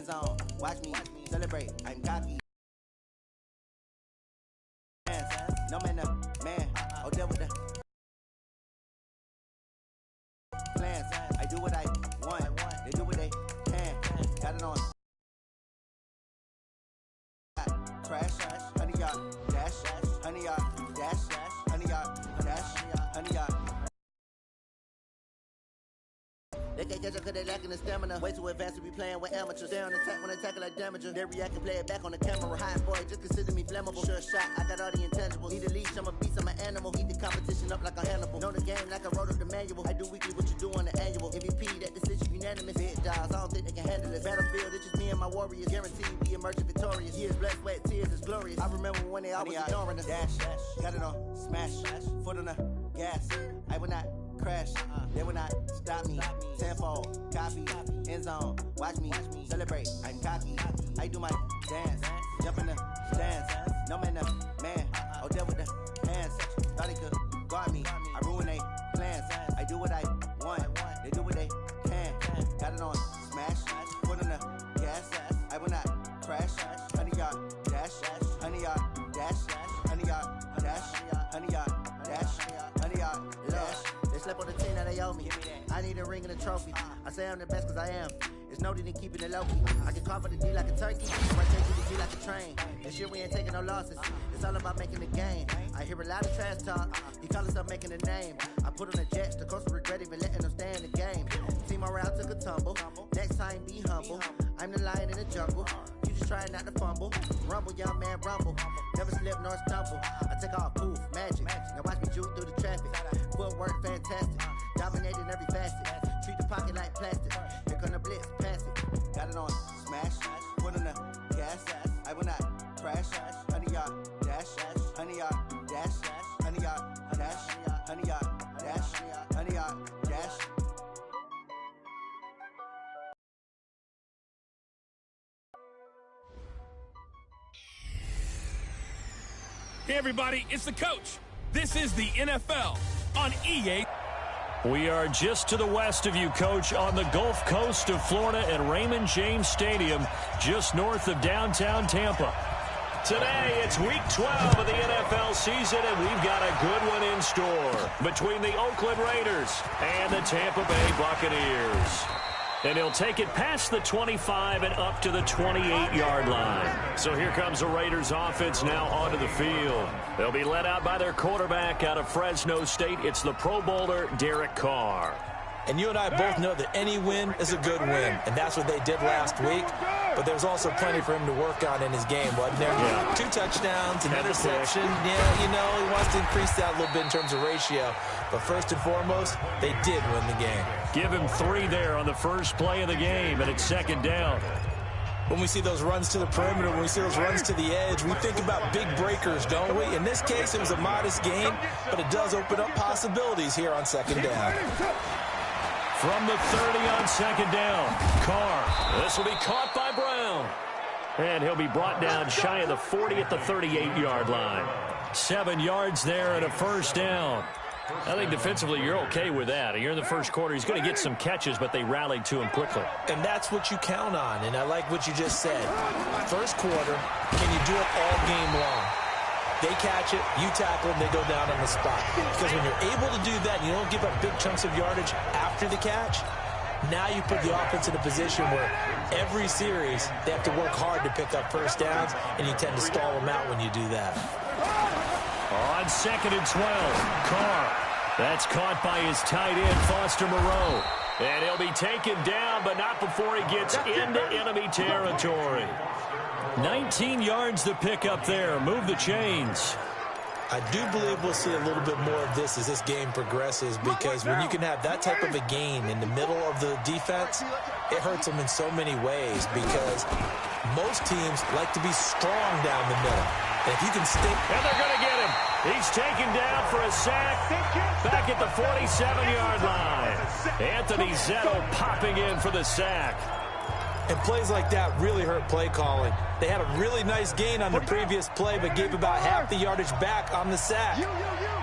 zone. Watch me celebrate. I'm cocky. No man, man. Oh, deal with the plans. I do what I want. They do what they can. Got it on. Crash, honey yard, dash, honey yard, dash, honey yard, dash, honey yard. They can't catch up cause they lacking the stamina. Way too advanced to be playing with amateurs. They on attack when they tackle like damager. They react and play it back on the camera. High boy, just consider me flammable. Sure shot, I got all the intangibles. Need a leash, I'm a beast, I'm an animal. Eat the competition up like a Hannibal. Know the game like I wrote up the manual. I do weekly what you do on the annual. MVP, that decision unanimous. Big dials, I don't think they can handle it. Battlefield, it's just me and my warriors. Guaranteed we emerge victorious. Years, blood, sweat, tears is glorious. I remember when they always ignoring us. Dash, got it on, smash, foot on the gas. I will not crash, they will not stop me. Tenfold, copy, end zone. Watch me celebrate. I'm cocky. I do my dance, jump in the stands. No man, man. Oh, deal with the hands. Thought he could guard me. I ruin they plans. I do what I want. They do what they can. Got it on smash. Foot on the gas. I will not crash. Honey yard dash. Honey yard dash. Honey yard dash. Honey yard dash. Honey yard dash. They slept on the team that they owe me. I need a ring and a trophy. I say I'm the best cause I am. It's noted in keeping it low-key. I can carve for the D like a turkey. I take to the D like a train. This year we ain't taking no losses. It's all about making the game. I hear a lot of trash talk. He call himself making a name. I put on the Jets. The coach regret even letting them stay in the game. Team morale took a tumble. Next time be humble. I'm the lion in the jungle. You just trying not to fumble. Rumble, young man, rumble. Never slip nor stumble. I take off, poof, magic. Now watch me juke through the traffic. Footwork fantastic. Dominating every facet. Treat the pocket like plastic. Here come the blitz, pass it. Got it on smash. Put on the gas. I will not crash. Honey yard dash. Honey yard dash. Honey yard dash. Honey yard dash. Honey yard dash. Hey everybody, it's the coach. This is the NFL on EA. We are just to the west of you, Coach, on the Gulf Coast of Florida at Raymond James Stadium, just north of downtown Tampa. Today, it's Week 12 of the NFL season, and we've got a good one in store between the Oakland Raiders and the Tampa Bay Buccaneers. And he'll take it past the 25 and up to the 28-yard line. So here comes the Raiders offense now onto the field. They'll be led out by their quarterback out of Fresno State. It's the Pro Bowler, Derek Carr. And you and I both know that any win is a good win, and that's what they did last week. But there's also plenty for him to work on in his game, wasn't there? Yeah. 2 touchdowns, an interception. Yeah, you know, he wants to increase that a little bit in terms of ratio. But first and foremost, they did win the game. Give him 3 there on the first play of the game, and it's second down. When we see those runs to the perimeter, when we see those runs to the edge, we think about big breakers, don't we? In this case, it was a modest gain, but it does open up possibilities here on second down. From the 30 on second down, Carr. This will be caught by Brown. And he'll be brought down shy of the 40 at the 38-yard line. 7 yards there and a first down. I think defensively you're okay with that. You're in the first quarter. He's going to get some catches, but they rallied to him quickly. And that's what you count on, and I like what you just said. First quarter, can you do it all game long? They catch it, you tackle them, they go down on the spot. Because when you're able to do that, and you don't give up big chunks of yardage after the catch, now you put the offense in a position where every series they have to work hard to pick up first downs, and you tend to stall them out when you do that. On second and 12, Carr. That's caught by his tight end, Foster Moreau. And he'll be taken down, but not before he gets into enemy territory. 19 yards to pick up there. Move the chains. I do believe we'll see a little bit more of this as this game progresses, because when you can have that type of a gain in the middle of the defense, it hurts them in so many ways, because most teams like to be strong down the middle. And if you can stick... And they're going to get him. He's taken down for a sack back at the 47-yard line. Anthony Zetto popping in for the sack. And plays like that really hurt play calling. They had a really nice gain on the previous play, but gave about half the yardage back on the sack.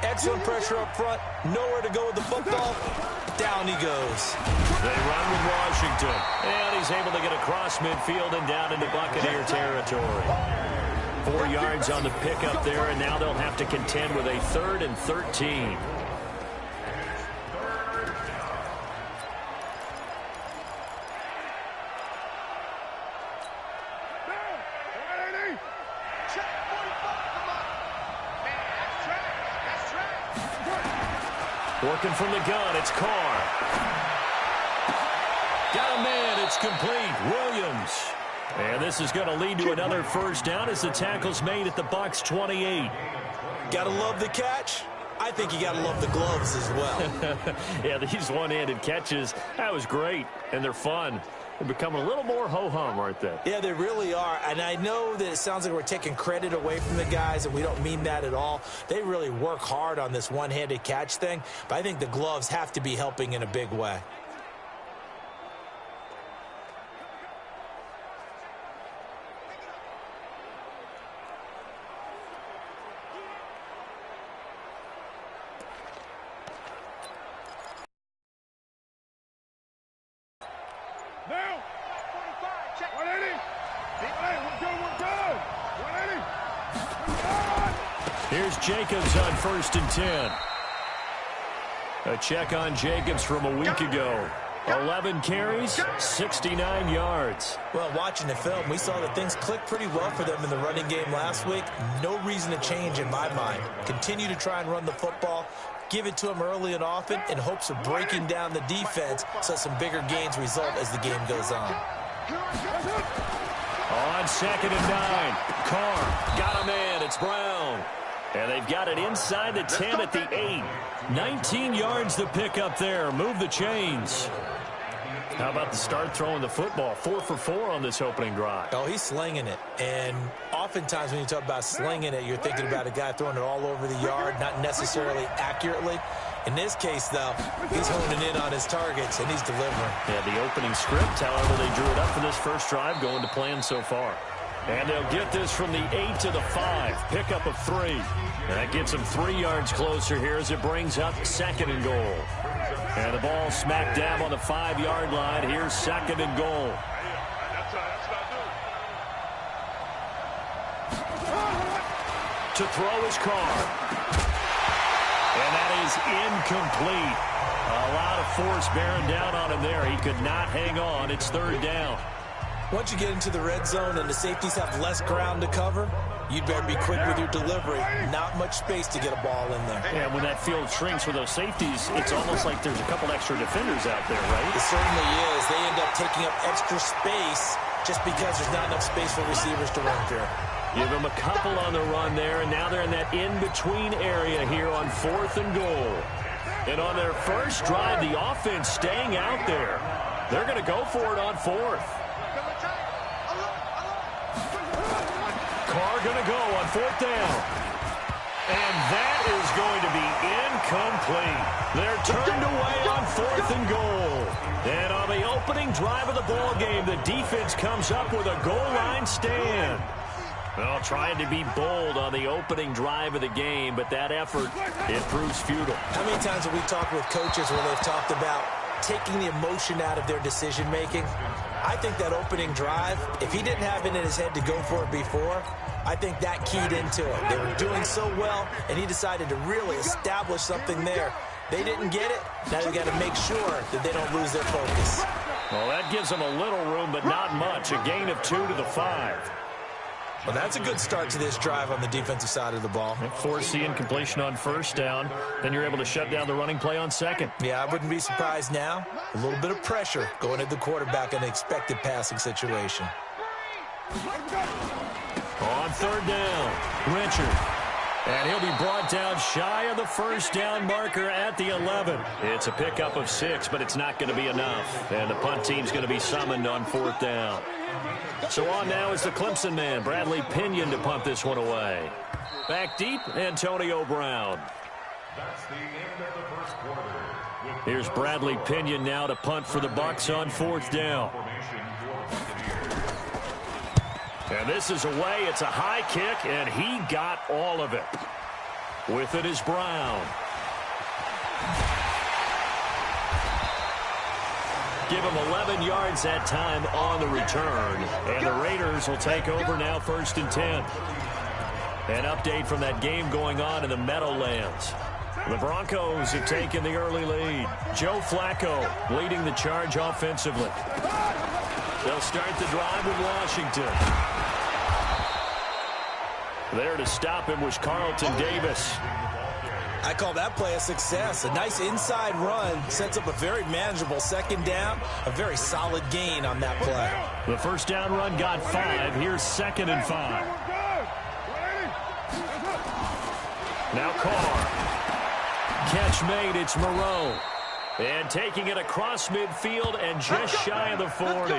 Excellent pressure up front, nowhere to go with the football. Down he goes. They run with Washington. And he's able to get across midfield and down into Buccaneer territory. 4 yards on the pickup there, and now they'll have to contend with a 3rd and 13. Working from the gun, it's Carr. Got a man, it's complete. Williams. And this is going to lead to another first down as the tackle's made at the Bucs 28. Gotta love the catch. I think you gotta love the gloves as well. Yeah, these one-handed catches, that was great, and they're fun. They're becoming a little more ho-hum, aren't they? Yeah, they really are. And I know that it sounds like we're taking credit away from the guys, and we don't mean that at all. They really work hard on this one-handed catch thing, but I think the gloves have to be helping in a big way. Here's Jacobs on 1st and 10. A check on Jacobs from a week ago. 11 carries, 69 yards. Well, watching the film, we saw that things clicked pretty well for them in the running game last week. No reason to change in my mind. Continue to try and run the football, give it to them early and often in hopes of breaking down the defense so some bigger gains result as the game goes on. On 2nd and 9, Carr got a man, it's Brown. And they've got it inside the 10 at the 8. 19 yards to pick up there. Move the chains. How about the start throwing the football? 4 for 4 on this opening drive. Oh, he's slinging it. And oftentimes when you talk about slinging it, you're thinking about a guy throwing it all over the yard, not necessarily accurately. In this case, though, he's honing in on his targets, and he's delivering. Yeah, the opening script, however, they drew it up for this first drive, going to plan so far. And they'll get this from the 8 to the 5. Pickup of 3. And that gets them 3 yards closer here as it brings up 2nd and goal. And the ball smack dab on the 5-yard line. Here's 2nd and goal. To throw his Carr. And that is incomplete. A lot of force bearing down on him there. He could not hang on. It's 3rd down. Once you get into the red zone and the safeties have less ground to cover, you'd better be quick with your delivery. Not much space to get a ball in there. Yeah, when that field shrinks for those safeties, it's almost like there's a couple extra defenders out there, right? It certainly is. They end up taking up extra space just because there's not enough space for receivers to run through. Give them a couple on the run there, and now they're in that in-between area here on 4th and goal. And on their first drive, the offense staying out there. They're going to go for it on 4th. Carr going to go on 4th down. And that is going to be incomplete. They're turned away on 4th and goal. And on the opening drive of the ball game, the defense comes up with a goal line stand. Well, trying to be bold on the opening drive of the game, but that effort, it proves futile. How many times have we talked with coaches where they've talked about taking the emotion out of their decision-making? I think that opening drive, if he didn't have it in his head to go for it before, I think that keyed into it. They were doing so well, and he decided to really establish something there. They didn't get it. Now they've got to make sure that they don't lose their focus. Well, that gives them a little room, but not much. A gain of 2 to the 5. Well, that's a good start to this drive on the defensive side of the ball. Force the incompletion on 1st down. Then you're able to shut down the running play on 2nd. Yeah, I wouldn't be surprised now. A little bit of pressure going at the quarterback in an expected passing situation. On 3rd down, Richard. And he'll be brought down shy of the first down marker at the 11. It's a pickup of 6, but it's not going to be enough. And the punt team's going to be summoned on 4th down. So on now is the Clemson man, Bradley Pinion, to punt this one away. Back deep, Antonio Brown. That's the end of the first quarter. Here's Bradley Pinion now to punt for the Bucs on 4th down. And this is away. It's a high kick, and he got all of it. With it is Brown. give him 11 yards that time on the return. And the Raiders will take over now 1st and 10. An update from that game going on in the Meadowlands. The Broncos have taken the early lead. Joe Flacco leading the charge offensively. They'll start the drive with Washington. There to stop him was Carlton Davis. I call that play a success. A nice inside run sets up a very manageable 2nd down. A very solid gain on that play. The 1st down run got 5. Here's 2nd and 5. Now Carr. Catch made. It's Moreau. And taking it across midfield and just shy of the 40.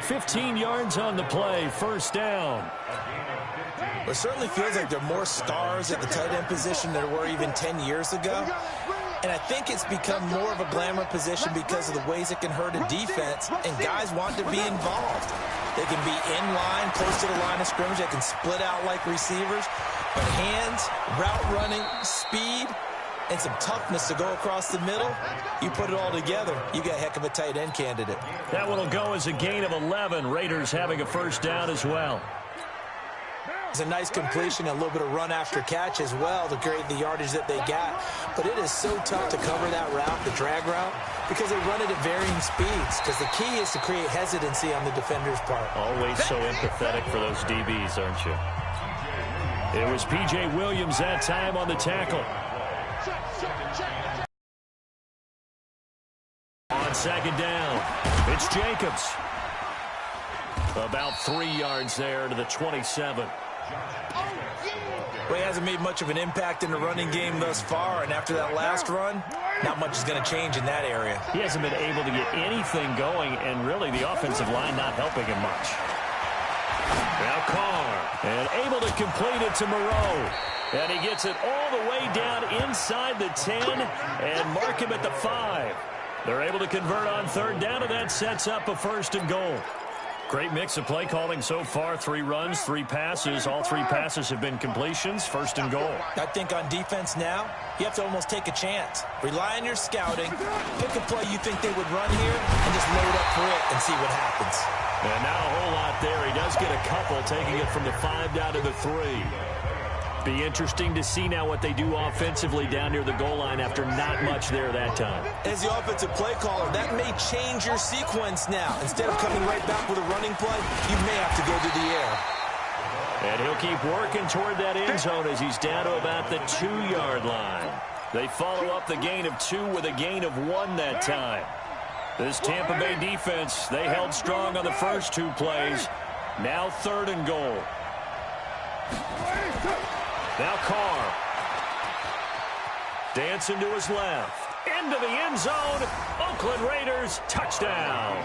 15 yards on the play. 1st down. It certainly feels like there are more stars at the tight end position than there were even 10 years ago. And I think it's become more of a glamour position because of the ways it can hurt a defense, and guys want to be involved. They can be in line, close to the line of scrimmage. They can split out like receivers. But hands, route running, speed, and some toughness to go across the middle, you put it all together, you got a heck of a tight end candidate. That one will go as a gain of 11. Raiders having a 1st down as well. It's a nice completion, a little bit of run after catch as well to create the yardage that they got. But it is so tough to cover that route, the drag route, because they run it at varying speeds. Because the key is to create hesitancy on the defender's part. Always so empathetic for those DBs, aren't you? It was P.J. Williams that time on the tackle. On 2nd down, it's Jacobs. About 3 yards there to the 27. Well, he hasn't made much of an impact in the running game thus far, and after that last run, not much is going to change in that area. He hasn't been able to get anything going, and really the offensive line not helping him much. Now Carr, and able to complete it to Moreau. And he gets it all the way down inside the 10 and mark him at the 5. They're able to convert on 3rd down, and that sets up a 1st and goal. Great mix of play calling so far. 3 runs, 3 passes. All 3 passes have been completions. 1st and goal. I think on defense now, you have to almost take a chance. Rely on your scouting. Pick a play you think they would run here and just load up for it and see what happens. And not a whole lot there. He does get a couple, taking it from the 5 down to the 3. Be interesting to see now what they do offensively down near the goal line after not much there that time. As the offensive play caller, that may change your sequence now. Instead of coming right back with a running play, you may have to go to the air. And he'll keep working toward that end zone as he's down to about the 2-yard line. They follow up the gain of 2 with a gain of 1 that time. This Tampa Bay defense, they held strong on the first 2 plays. Now 3rd and goal. Now Carr. Dancing to his left. Into the end zone. Oakland Raiders touchdown.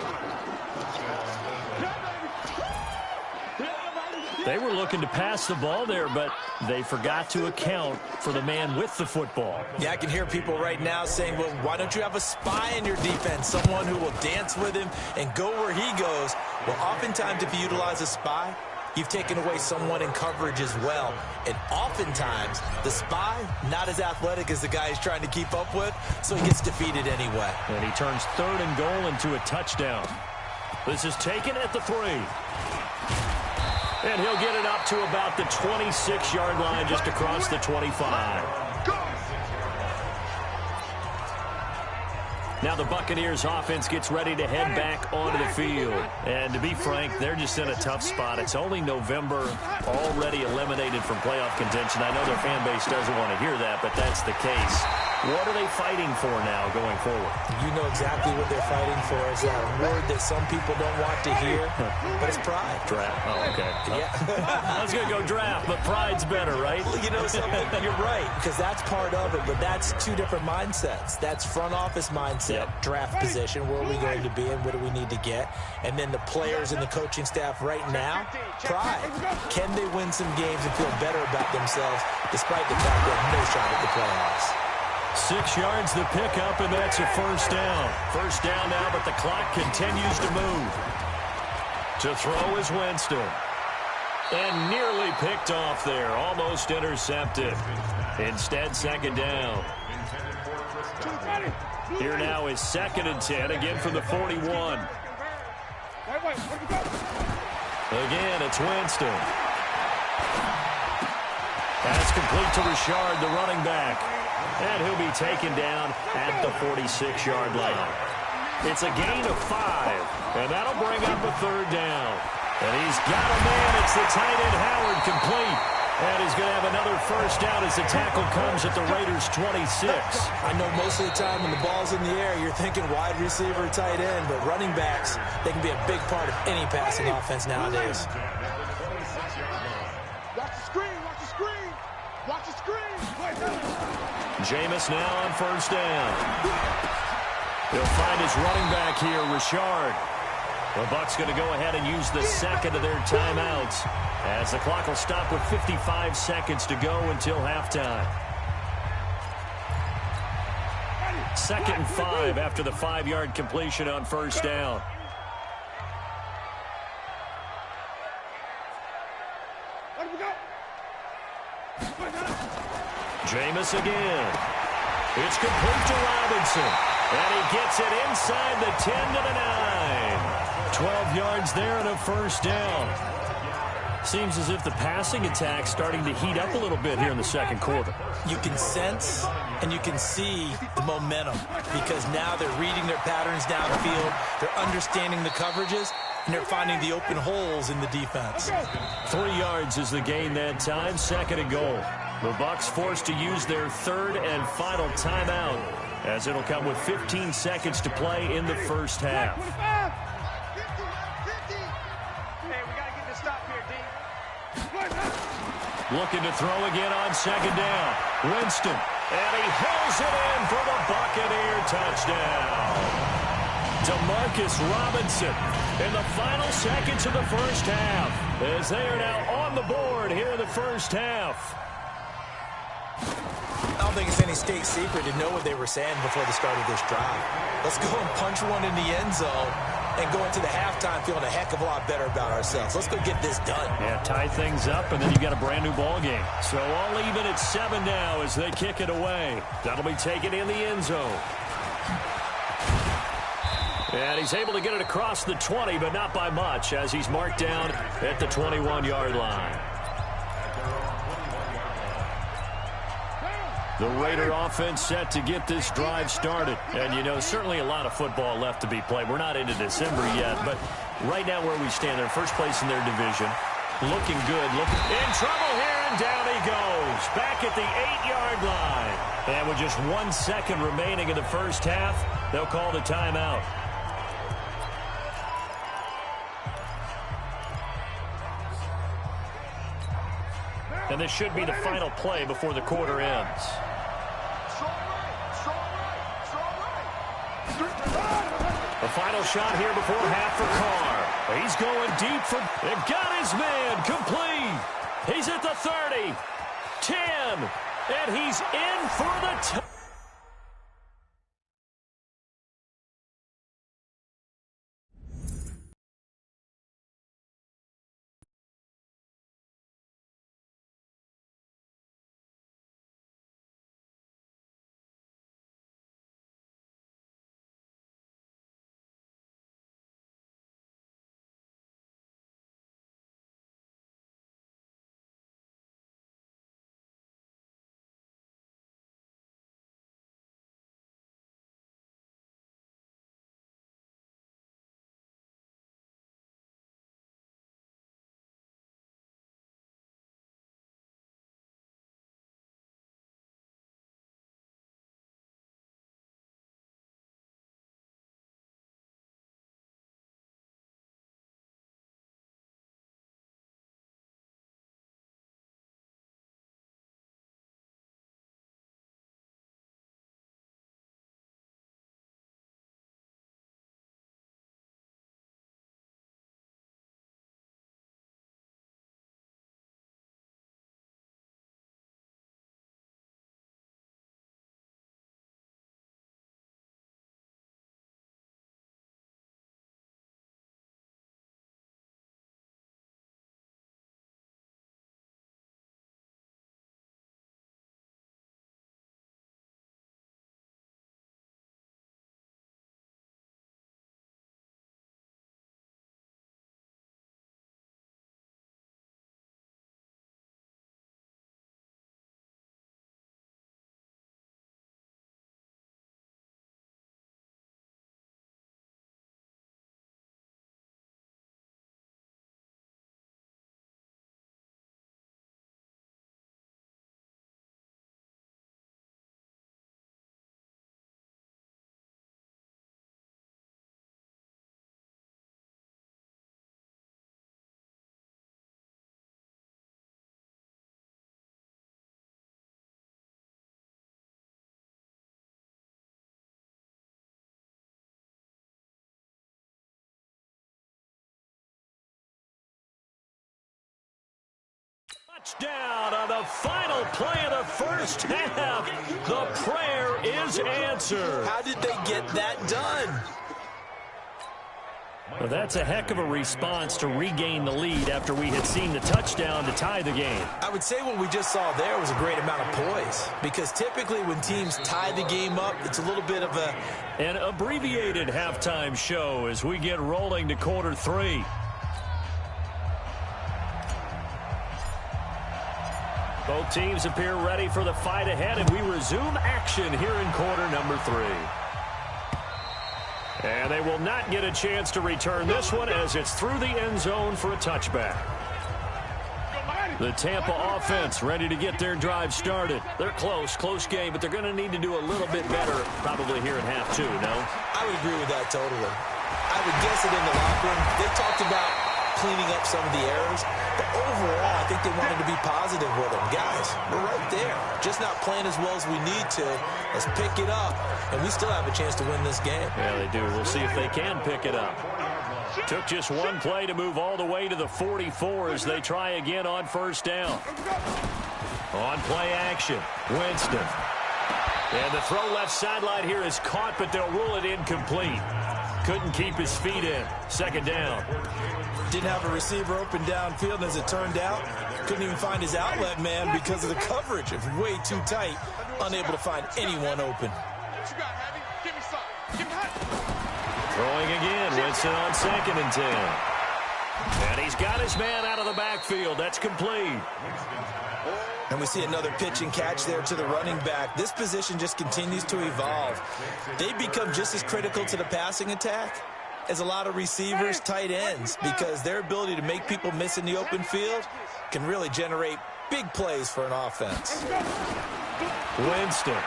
They were looking to pass the ball there, but they forgot to account for the man with the football. Yeah, I can hear people right now saying, well, why don't you have a spy in your defense, someone who will dance with him and go where he goes? Well, oftentimes if you utilize a spy, you've taken away someone in coverage as well. And oftentimes, the spy, not as athletic as the guy he's trying to keep up with, so he gets defeated anyway. And he turns 3rd and goal into a touchdown. This is taken at the 3. And he'll get it up to about the 26-yard line, just across the 25. Now the Buccaneers offense gets ready to head back onto the field. And to be frank, they're just in a tough spot. It's only November, already eliminated from playoff contention. I know their fan base doesn't want to hear that, but that's the case. What are they fighting for now going forward? You know exactly what they're fighting for. Is that word that some people don't want to hear, but it's pride. Draft. Oh, okay. Yeah. I was going to go draft, but pride's better, right? Well, you know something? You're right, because that's part of it, but that's 2 different mindsets. That's front office mindset, draft position, where are we going to be and what do we need to get? And then the players and the coaching staff right now, pride. Can they win some games and feel better about themselves despite the fact they have no shot at the playoffs? 6 yards the pickup, and that's a 1st down. 1st down now, but the clock continues to move. To throw is Winston. And nearly picked off there, almost intercepted. Instead, 2nd down. Here now is 2nd and 10, again from the 41. Again, it's Winston. Pass complete to Richard, the running back. And he'll be taken down at the 46-yard line. It's a gain of 5, and that'll bring up a 3rd down. And he's got a man. It's the tight end, Howard, complete. And he's going to have another 1st down as the tackle comes at the Raiders' 26. I know most of the time when the ball's in the air, you're thinking wide receiver, tight end, but running backs, they can be a big part of any passing offense nowadays. Watch the screen, watch the screen, watch the screen. Jameis now on 1st down. He'll find his running back here, Richard. The Bucs going to go ahead and use the 2nd of their timeouts as the clock will stop with 55 seconds to go until halftime. 2nd and 5 after the 5-yard completion on 1st down. Jameis again. It's complete to Robinson. And he gets it inside the 10 to the 9. 12 yards there and a 1st down. Seems as if the passing attack's starting to heat up a little bit here in the 2nd quarter. You can sense and you can see the momentum because now they're reading their patterns downfield, they're understanding the coverages, and they're finding the open holes in the defense. 3 yards is the gain that time, 2nd and goal. The Bucs forced to use their 3rd and final timeout as it'll come with 15 seconds to play in the 1st half. Looking to throw again on 2nd down. Winston, and he hauls it in for the Buccaneer touchdown. DeMarcus Robinson in the final seconds of the 1st half as they are now on the board here in the 1st half. I don't think it's any state secret to know what they were saying before the start of this drive. Let's go and punch one in the end zone and go into the halftime feeling a heck of a lot better about ourselves. Let's go get this done. Yeah, tie things up, and then you've got a brand-new ball game. So all even at 7 now as they kick it away. That'll be taken in the end zone. And he's able to get it across the 20, but not by much as he's marked down at the 21-yard line. The Raider offense set to get this drive started. And, you know, certainly a lot of football left to be played. We're not into December yet, but right now where we stand, they're first place in their division. Looking good. Looking in trouble here, and down he goes. Back at the 8-yard line. And with just 1 second remaining in the 1st half, they'll call the timeout. And this should be the final play before the quarter ends. The final shot here before half for Carr. He's going deep for... They've got his man complete. He's at the 30. 10. And he's in for the... Touchdown on the final play of the first half. The prayer is answered. How did they get that done? Well, that's a heck of a response to regain the lead after we had seen the touchdown to tie the game. I would say what we just saw there was a great amount of poise, because typically when teams tie the game up, it's a little bit of an abbreviated halftime show as we get rolling to quarter 3. Both teams appear ready for the fight ahead, and we resume action here in quarter number 3. And they will not get a chance to return this one as it's through the end zone for a touchback. The Tampa offense ready to get their drive started. They're close game, but they're going to need to do a little bit better probably here in half 2, no? I would agree with that totally. I would guess that in the locker room, they talked about cleaning up some of the errors, but overall, I think they wanted to be positive with them. Guys, we're right there. Just not playing as well as we need to. Let's pick it up, and we still have a chance to win this game. Yeah, they do. We'll see if they can pick it up. Took just one play to move all the way to the 44 as they try again on first down. On play action, Winston. And the throw left sideline here is caught, but they'll rule it incomplete. Couldn't keep his feet in. Second down. Didn't have a receiver open downfield, and as it turned out, couldn't even find his outlet man because of the coverage. It was way too tight, unable to find anyone open. Throwing again, Winston on 2nd and 10. And he's got his man out of the backfield. That's complete. And we see another pitch and catch there to the running back. This position just continues to evolve. They become just as critical to the passing attack as a lot of receivers, tight ends, because their ability to make people miss in the open field can really generate big plays for an offense. Winston.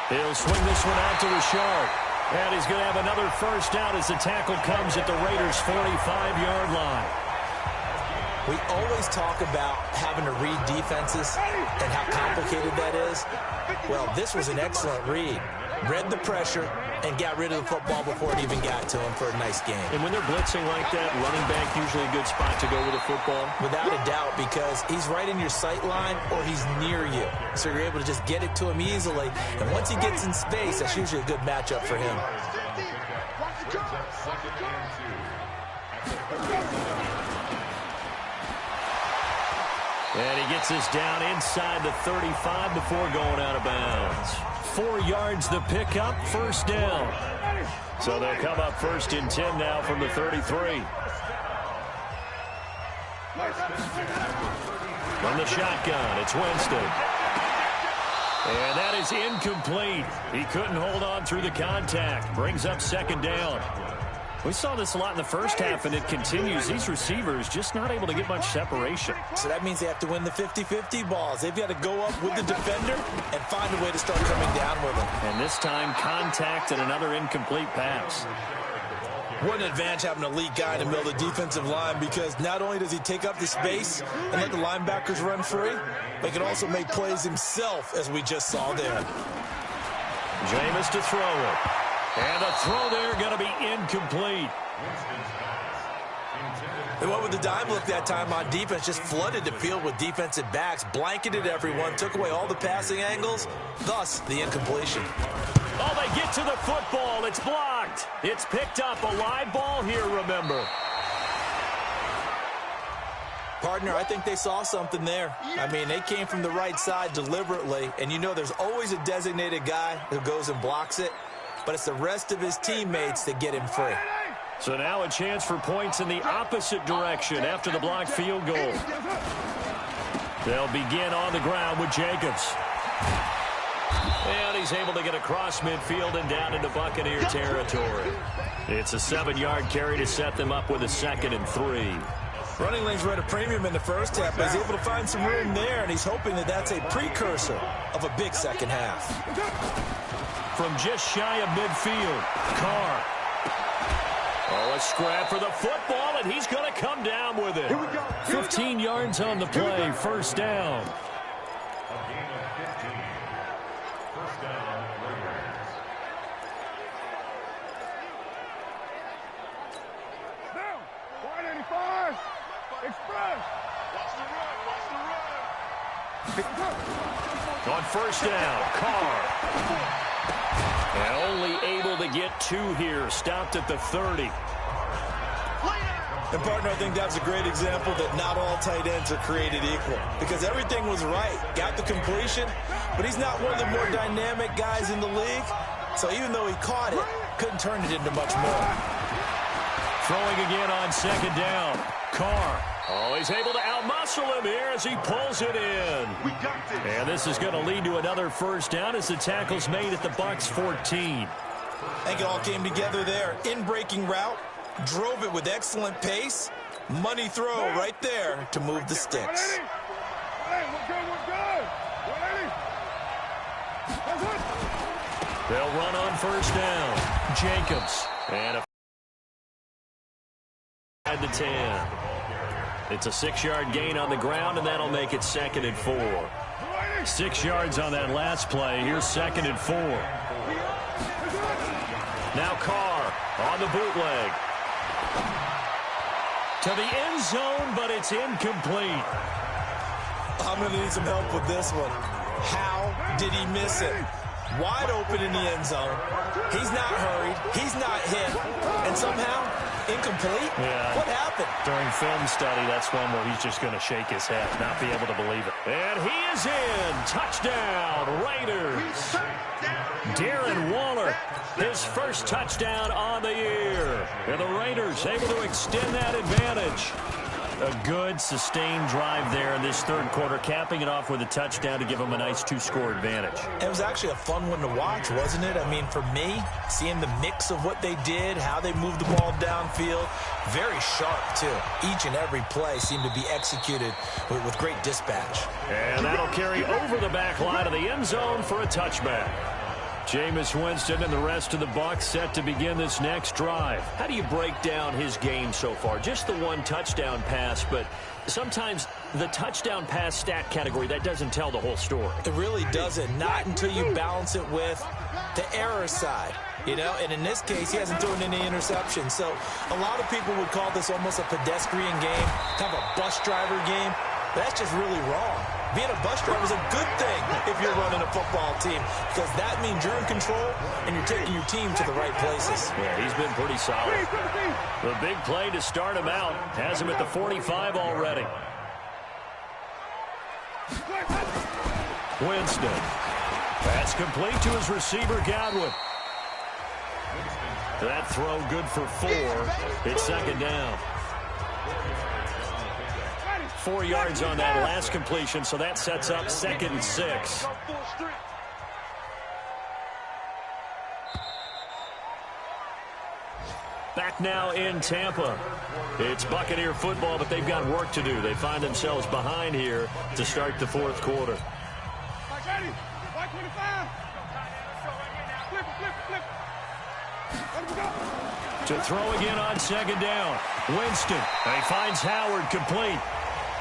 He'll swing this one out to Richard. And he's going to have another first down as the tackle comes at the Raiders' 45-yard line. We always talk about having to read defenses and how complicated that is. Well, this was an excellent read. Read the pressure and got rid of the football before it even got to him for a nice game. And when they're blitzing like that, running back usually a good spot to go with the football? Without a doubt, because he's right in your sight line or he's near you. So you're able to just get it to him easily. And once he gets in space, that's usually a good matchup for him. And he gets this down inside the 35 before going out of bounds. 4 yards the pickup, first down. So they'll come up 1st and 10 now from the 33. From the shotgun, it's Winston. And that is incomplete. He couldn't hold on through the contact. Brings up 2nd down. We saw this a lot in the first half, and it continues. These receivers just not able to get much separation. So that means they have to win the 50-50 balls. They've got to go up with the defender and find a way to start coming down with them. And this time, contact and another incomplete pass. What an advantage having an elite guy in the middle of the defensive line, because not only does he take up the space and let the linebackers run free, but he can also make plays himself, as we just saw there. Jameis to throw it. And the throw there going to be incomplete. They went with the dime look that time on defense, just flooded the field with defensive backs, blanketed everyone, took away all the passing angles, thus the incompletion. Oh, they get to the football. It's blocked. It's picked up. A live ball here, remember. Partner, I think they saw something there. I mean, they came from the right side deliberately, and you know there's always a designated guy who goes and blocks it, but it's the rest of his teammates that get him free. So now a chance for points in the opposite direction after the blocked field goal. They'll begin on the ground with Jacobs. And he's able to get across midfield and down into Buccaneer territory. It's a 7-yard carry to set them up with a 2nd and 3. Running lanes were at a premium in the first half, but he's able to find some room there, and he's hoping that that's a precursor of a big second half. From just shy of midfield, Carr. Oh, a scrap for the football, and he's going to come down with it. 15 yards on the play, first down. Express. Watch the run. Watch the run. On first down, Carr. And only able to get 2 here. Stopped at the 30. And, partner, I think that's a great example that not all tight ends are created equal. Because everything was right. Got the completion, but he's not one of the more dynamic guys in the league. So even though he caught it, couldn't turn it into much more. Throwing again on second down. Carr. Oh, he's able to outmuscle him here as he pulls it in. And this is going to lead to another first down as the tackle's made at the Bucs 14. I think it all came together there. In-breaking route. Drove it with excellent pace. Money throw right there to move the sticks. They'll run on first down. Jacobs. And at the 10. It's a 6-yard gain on the ground, and that'll make it 2nd and 4. 6 yards on that last play. Here's 2nd and 4. Now Carr on the bootleg. To the end zone, but it's incomplete. I'm going to need some help with this one. How did he miss it? Wide open in the end zone. He's not hurried. He's not hit. And somehow, incomplete? Yeah. What happened? During film study, that's one where he's just going to shake his head, not be able to believe it. And he is in. Touchdown, Raiders. Darren Waller, his first touchdown on the year. And the Raiders able to extend that advantage. A good, sustained drive there in this third quarter, capping it off with a touchdown to give them a nice 2-score advantage. It was actually a fun one to watch, wasn't it? I mean, for me, seeing the mix of what they did, how they moved the ball downfield, very sharp, too. Each and every play seemed to be executed with great dispatch. And that'll carry over the back line of the end zone for a touchback. Jameis Winston and the rest of the Bucs set to begin this next drive. How do you break down his game so far? Just the 1 touchdown pass, but sometimes the touchdown pass stat category, that doesn't tell the whole story. It really doesn't. Not until you balance it with the error side. You know, and in this case, he hasn't thrown any interceptions. So a lot of people would call this almost a pedestrian game, kind of a bus driver game. But that's just really wrong. Being a bus driver is a good thing if you're running a football team, because that means you're in control and you're taking your team to the right places. Yeah, he's been pretty solid. The big play to start him out has him at the 45 already. Winston. That's complete to his receiver, Godwin. That throw good for 4. It's 2nd down. 4 yards on that last completion, so that sets up 2nd and 6. Back now in Tampa. It's Buccaneer football, but they've got work to do. They find themselves behind here to start the fourth quarter. To throw again on 2nd down. Winston. And he finds Howard complete.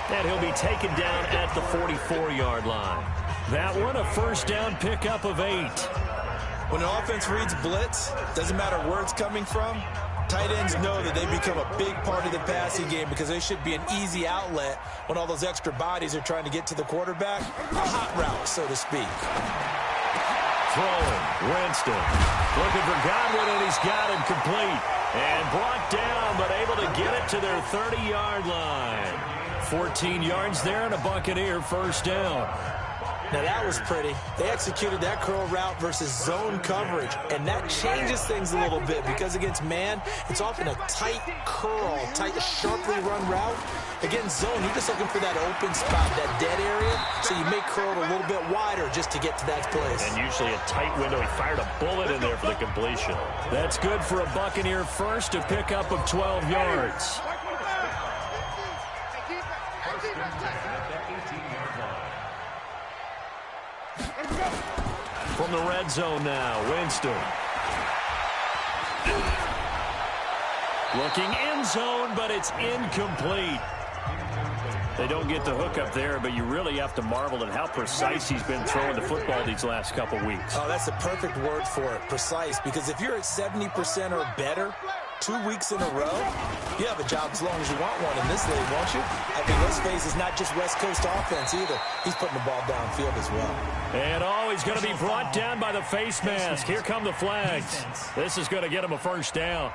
And he'll be taken down at the 44-yard line. That one, a first down pickup of 8. When an offense reads blitz, doesn't matter where it's coming from, tight ends know that they become a big part of the passing game because they should be an easy outlet when all those extra bodies are trying to get to the quarterback. A hot route, so to speak. Throwing, Winston. Looking for Godwin, and he's got him complete. And brought down, but able to get it to their 30-yard line. 14 yards there and a Buccaneer first down. Now that was pretty. They executed that curl route versus zone coverage, and that changes things a little bit because against man, it's often a tight curl, tight, sharply run route. Against zone, you're just looking for that open spot, that dead area, so you may curl it a little bit wider just to get to that place. And usually a tight window. He fired a bullet in there for the completion. That's good for a Buccaneer first, a pickup of 12 yards. From the red zone now, Winston. Looking end zone, but it's incomplete. They don't get the hook up there, but you really have to marvel at how precise he's been throwing the football these last couple weeks. Oh, that's the perfect word for it, precise, because if you're at 70% or better, 2 weeks in a row? You have a job as long as you want one in this league, won't you? I mean, let's face it, it's not just West Coast offense either. He's putting the ball downfield as well. And he's going to be brought down by the face mask. Here come the flags. This is going to get him a first down.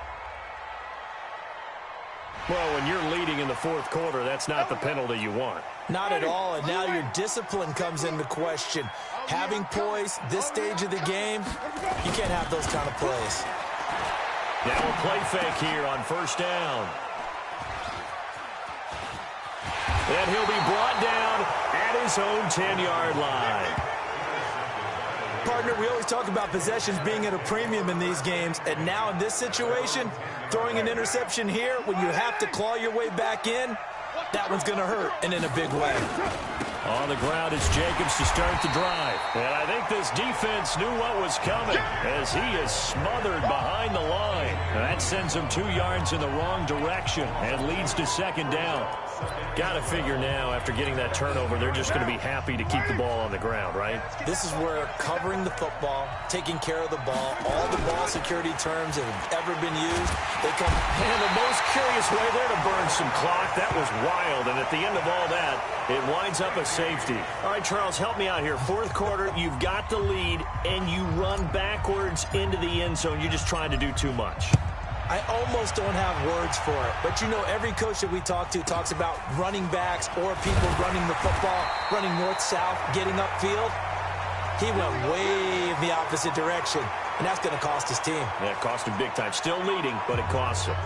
Well, when you're leading in the fourth quarter, that's not the penalty you want. Not at all, and now your discipline comes into question. Having poise this stage of the game, you can't have those kind of plays. Now a play fake here on first down. And he'll be brought down at his own 10-yard line. Partner, we always talk about possessions being at a premium in these games, and now in this situation, throwing an interception here when you have to claw your way back in, that one's going to hurt, and in a big way. On the ground is Jacobs to start the drive. And I think this defense knew what was coming as he is smothered behind the line. And that sends him 2 yards in the wrong direction and leads to second down. Got to figure now, after getting that turnover, they're just going to be happy to keep the ball on the ground, right? This is where covering the football, taking care of the ball, all the ball security terms that have ever been used, they come. And the most curious way there to burn some clock. That was wild. And at the end of all that, it winds up a safety. All right, Charles, help me out here. Fourth quarter, you've got the lead, and you run backwards into the end zone. You're just trying to do too much. I almost don't have words for it. But, you know, every coach that we talk to talks about running backs or people running the football, running north-south, getting upfield. He went way in the opposite direction, and that's going to cost his team. Yeah, it cost him big time. Still leading, but it costs him.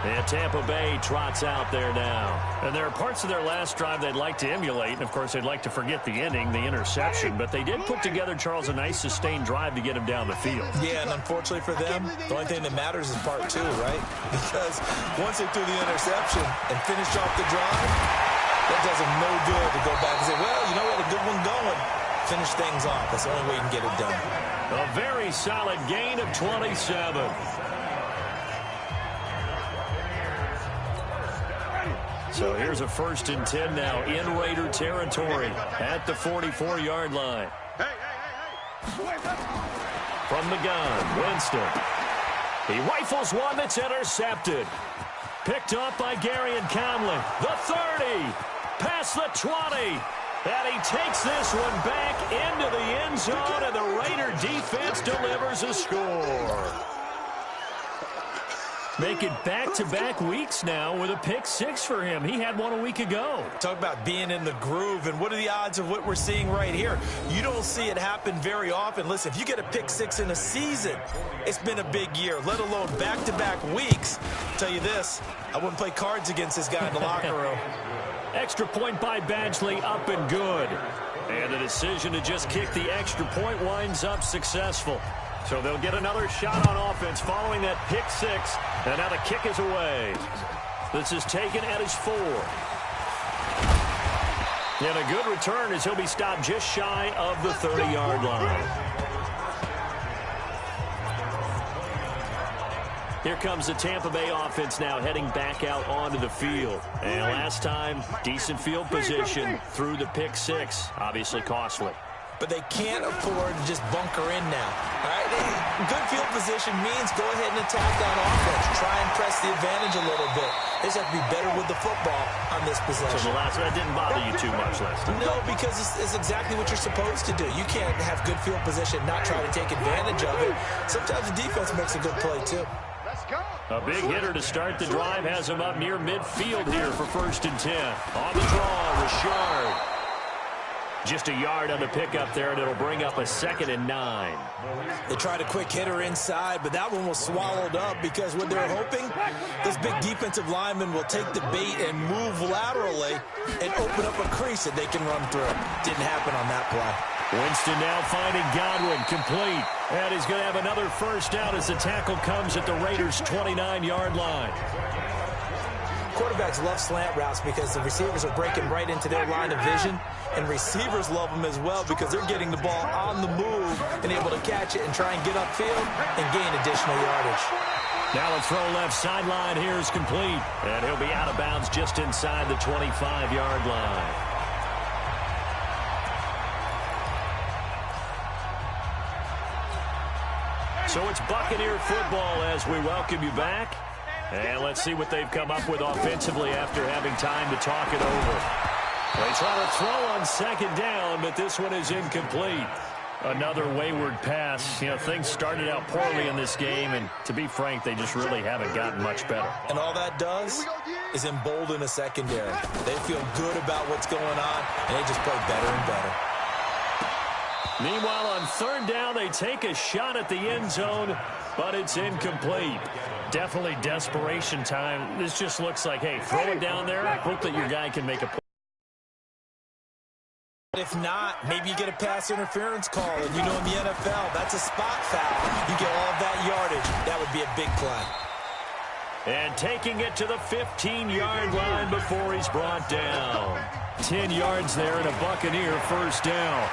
And Tampa Bay trots out there now. And there are parts of their last drive they'd like to emulate. And, of course, they'd like to forget the ending, the interception. But they did put together, Charles, a nice sustained drive to get him down the field. Yeah, and unfortunately for them, the only thing that matters is part 2, right? Because once they threw the interception and finished off the drive, that does them no good to go back and say, well, you know, we had a good one going. Finish things off. That's the only way you can get it done. A very solid gain of 27. So here's a 1st and 10 now in Raider territory at the 44-yard line. From the gun, Winston. He rifles one that's intercepted. Picked up by Gary and Conley. The 30, past the 20. And he takes this one back into the end zone, and the Raider defense delivers a score. Make it back-to-back weeks now with a pick 6 for him. He had one a week ago. Talk about being in the groove, and what are the odds of what we're seeing right here? You don't see it happen very often. Listen, if you get a pick 6 in a season, it's been a big year, let alone back-to-back weeks. I'll tell you this, I wouldn't play cards against this guy in the locker room. Extra point by Badgley, up and good. And the decision to just kick the extra point winds up successful. So they'll get another shot on offense following that pick 6. And now the kick is away. This is taken at his 4. And a good return as he'll be stopped just shy of the 30-yard line. Here comes the Tampa Bay offense now heading back out onto the field. And last time, decent field position through the pick 6. Obviously costly. But they can't afford to just bunker in now. All right? Good field position means go ahead and attack on offense. Try and press the advantage a little bit. They just have to be better with the football on this possession. So the last one didn't bother you too much last time? No, because it's exactly what you're supposed to do. You can't have good field position, not try to take advantage of it. Sometimes the defense makes a good play, too. A big hitter to start the drive has him up near midfield here for 1st and 10. On the draw, Richard. Just a yard on the pickup there, and it'll bring up a 2nd and 9. They tried a quick hitter inside, but that one was swallowed up because what they're hoping, this big defensive lineman will take the bait and move laterally and open up a crease that they can run through. Didn't happen on that play. Winston now finding Godwin, complete. And he's going to have another first down as the tackle comes at the Raiders' 29-yard line. Quarterbacks love slant routes because the receivers are breaking right into their line of vision, and receivers love them as well because they're getting the ball on the move and able to catch it and try and get upfield and gain additional yardage. Now a throw left sideline here is complete, and he'll be out of bounds just inside the 25-yard line. So it's Buccaneer football as we welcome you back. And let's see what they've come up with offensively after having time to talk it over. They try to throw on second down, but this one is incomplete. Another wayward pass. You know, things started out poorly in this game, and to be frank, they just really haven't gotten much better. And all that does is embolden a secondary. They feel good about what's going on, and they just play better and better. Meanwhile, on third down, they take a shot at the end zone, but it's incomplete. Definitely desperation time. This just looks like, hey, throw it down there, hope that your guy can make a play. If not, maybe you get a pass interference call, and you know in the NFL, that's a spot foul. You get all of that yardage. That would be a big play. And taking it to the 15-yard line before he's brought down. 10 yards there and a Buccaneer first down.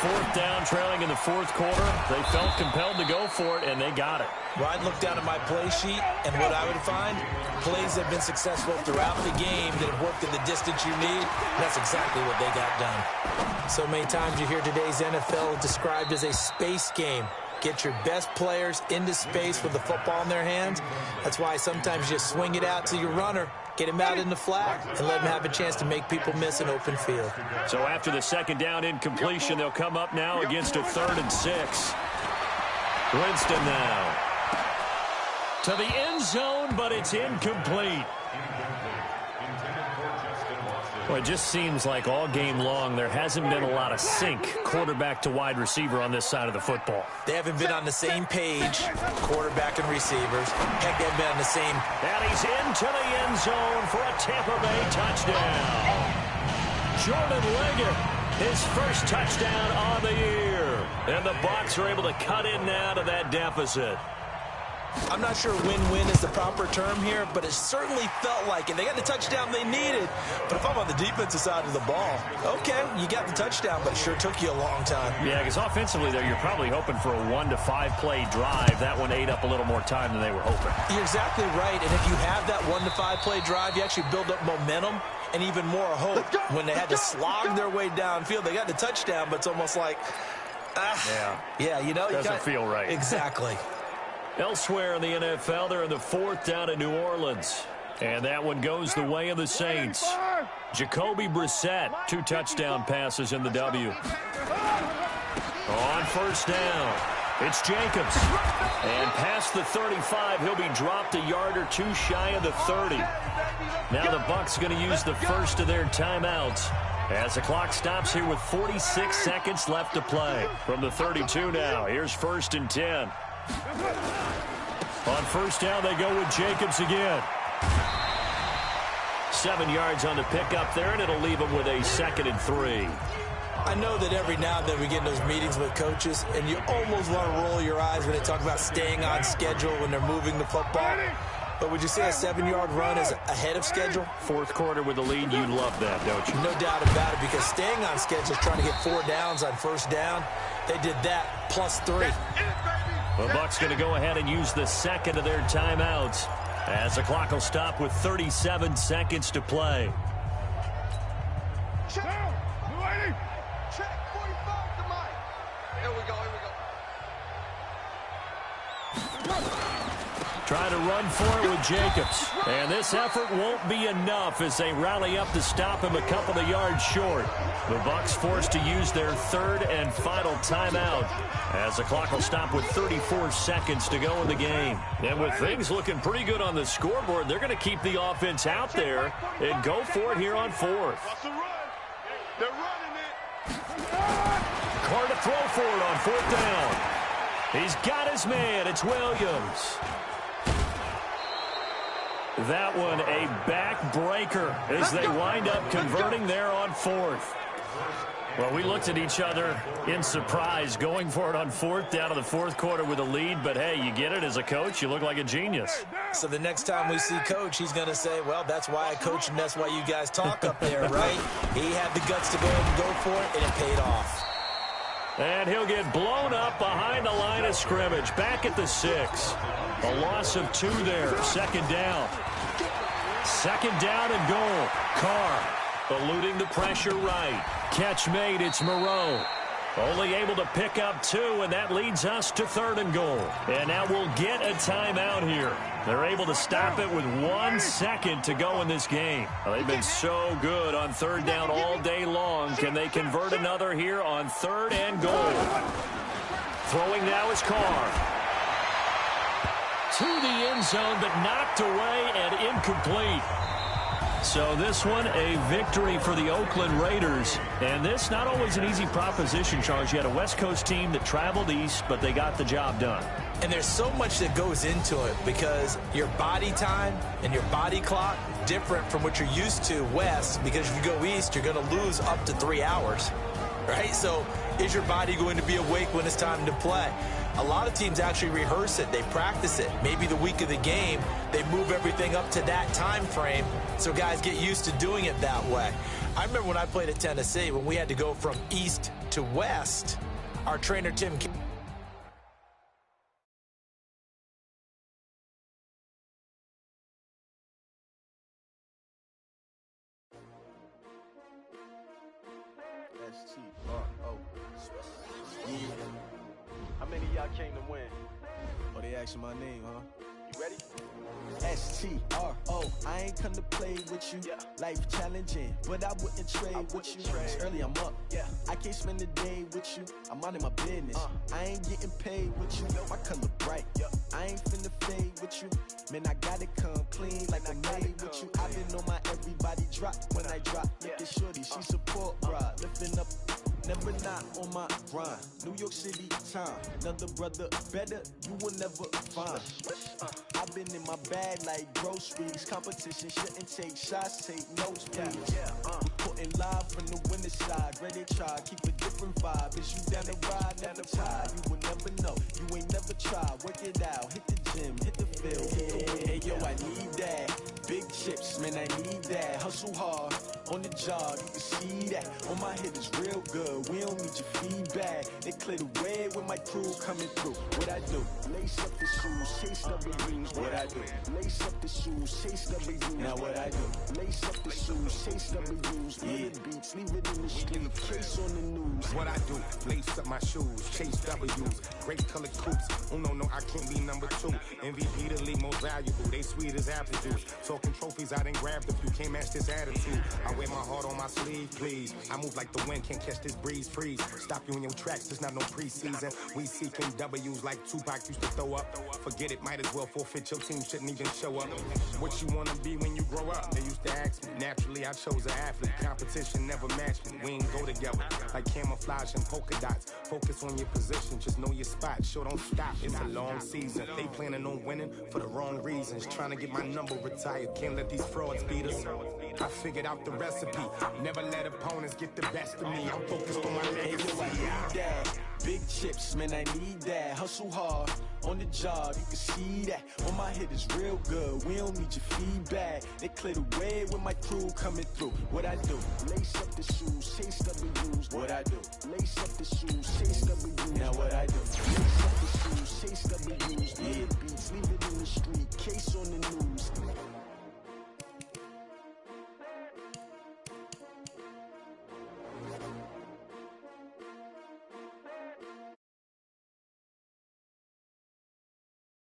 Fourth down, trailing in the fourth quarter. They felt compelled to go for it, and they got it. Well, I'd look down at my play sheet, and what I would find, plays have been successful throughout the game that have worked in the distance you need. That's exactly what they got done. So many times you hear today's NFL described as a space game. Get your best players into space with the football in their hands. That's why sometimes you just swing it out to your runner, get him out in the flat, and let him have a chance to make people miss an open field. So after the second down incompletion, they'll come up now against a 3rd and 6. Winston now to the end zone, but it's incomplete. Well, it just seems like all game long there hasn't been a lot of sync quarterback to wide receiver on this side of the football. They haven't been on the same page, quarterback and receivers. Heck, they've been on the same. And he's into the end zone for a Tampa Bay touchdown. Jordan Leggett, his first touchdown on the year. And the Bucs are able to cut in now to that deficit. I'm not sure win-win is the proper term here, but it certainly felt like it. They got the touchdown they needed, but if I'm on the defensive side of the ball, okay, you got the touchdown, but it sure took you a long time. Yeah, because offensively there, you're probably hoping for a 1 to 5 play drive. That one ate up a little more time than they were hoping. You're exactly right, and if you have that 1 to 5 play drive, you actually build up momentum and even more hope. When they had to slog their way downfield, they got the touchdown, but it's almost like, yeah, you know. Doesn't feel right. Exactly. Elsewhere in the NFL, they're in the 4th down in New Orleans. And that one goes the way of the Saints. Jacoby Brissett, 2 touchdown passes in the W. On first down, it's Jacobs. And past the 35, he'll be dropped a yard or 2 shy of the 30. Now the Bucs going to use the first of their timeouts as the clock stops here with 46 seconds left to play. From the 32 now, here's 1st and 10. On first down, they go with Jacobs again. 7 yards on the pickup there, and it'll leave them with a 2nd and 3. I know that every now and then we get in those meetings with coaches, and you almost want to roll your eyes when they talk about staying on schedule when they're moving the football. But would you say a 7-yard run is ahead of schedule? Fourth quarter with the lead, you love that, don't you? No doubt about it, because staying on schedule is trying to get 4 downs on first down. They did that plus 3. The Bucs going to go ahead and use the 2nd of their timeouts as the clock will stop with 37 seconds to play. Check. Waiting. Check 45 to Mike. Here we go. Trying to run for it with Jacobs. And this effort won't be enough as they rally up to stop him a couple of yards short. The Bucs forced to use their 3rd and final timeout as the clock will stop with 34 seconds to go in the game. And with things looking pretty good on the scoreboard, they're going to keep the offense out there and go for it here on 4th. They're running it. Carr to throw for it on 4th down. He's got his man. It's Williams. That one a backbreaker as they wind up converting there on 4th. Well, we looked at each other in surprise going for it on 4th down to the 4th quarter with a lead. But, hey, you get it as a coach. You look like a genius. So the next time we see Coach, he's going to say, well, that's why I coach and that's why you guys talk up there, right? He had the guts to go ahead and go for it, and it paid off. And he'll get blown up behind the line of scrimmage. Back at the 6. A loss of 2 there. 2nd down. 2nd down and goal. Carr eluding the pressure right. Catch made. It's Moreau. Only able to pick up 2, and that leads us to 3rd and goal. And now we'll get a timeout here. They're able to stop it with 1 second to go in this game. Well, they've been so good on 3rd down all day long. Can they convert another here on 3rd and goal? Throwing now is Carr. To the end zone, but knocked away and incomplete. So this one, a victory for the Oakland Raiders. And this, not always an easy proposition, Charles. You had a West Coast team that traveled east, but they got the job done. And there's so much that goes into it because your body time and your body clock different from what you're used to west, because if you go east, you're going to lose up to 3 hours, right? So is your body going to be awake when it's time to play? A lot of teams actually rehearse it. They practice it. Maybe the week of the game, they move everything up to that time frame so guys get used to doing it that way. I remember when I played at Tennessee, when we had to go from east to west, our trainer, Tim... S-T-R-O. Yeah. How many of y'all came to win? Oh, they asking my name, huh? You ready? S-T-R-O. I ain't come to play with you. Yeah. Life challenging, but I wouldn't trade with you. It's early, I'm up. Yeah. I can't spend the day with you. I'm minding my business. I ain't getting paid with you. My color bright. I ain't finna fade with you. Man, I gotta come clean like I made with you. I've been on my everybody drop when I drop. Look at shorty, she support, bruh. Lifting up. Never not on my grind. New York City time. Another brother better, you will never find. I've been in my bag like groceries. Competition shouldn't take shots, take notes, please. Reporting live from the winning side. Ready to try, keep a different vibe. Is you down the ride, never tired. You will never know, you ain't never tried. Work it out, hit the gym, hit the field, hit the wheel. Hey yo, I need that. Big chips, man, I need that. Hustle hard, on the job, you can see that. On my hit is real good. We don't need your feedback. They clear the way when my crew coming through. What I do? Lace up the shoes, chase W's. What I do? Lace up the shoes, chase W's. Now what I do? Lace up the shoes, chase W's. Yeah, beats, leave it in the street, case on the news. What I do? Lace up my shoes, chase W's. Great colored coops. Oh no, I can't be number 2. MVP the league most valuable. They sweet as apple juice. Talking trophies, I done grabbed a few. Can't match this attitude. I wear my heart on my sleeve, please. I move like the wind, can't catch this breeze, freeze. Stop you in your tracks, there's not no preseason. We seeking W's like Tupac used to throw up. Forget it, might as well forfeit. Your team shouldn't even show up. What you wanna be when you grow up? They used to ask me. Naturally, I chose an athlete. Competition never matched me. We ain't go together like camouflage and polka dots. Focus on your position, just know your spot. Sure, don't stop, it's a long season. They planning on winning for the wrong reasons. Trying to get my number retired. Can't let these frauds beat us. I figured out the recipe. Never let opponents get the best of me. I'm focused on my legacy. I need that. Big chips, man, I need that. Hustle hard, on the job, you can see that. On my hit is real good, we don't need your feedback. They clear the way when my crew coming through. What I do? Lace up the shoes, chase W's. What I do? Lace up the shoes, chase W's. Now what I do? Lace up the shoes, chase W's. Yeah, beats, leave it in the street, case on the news.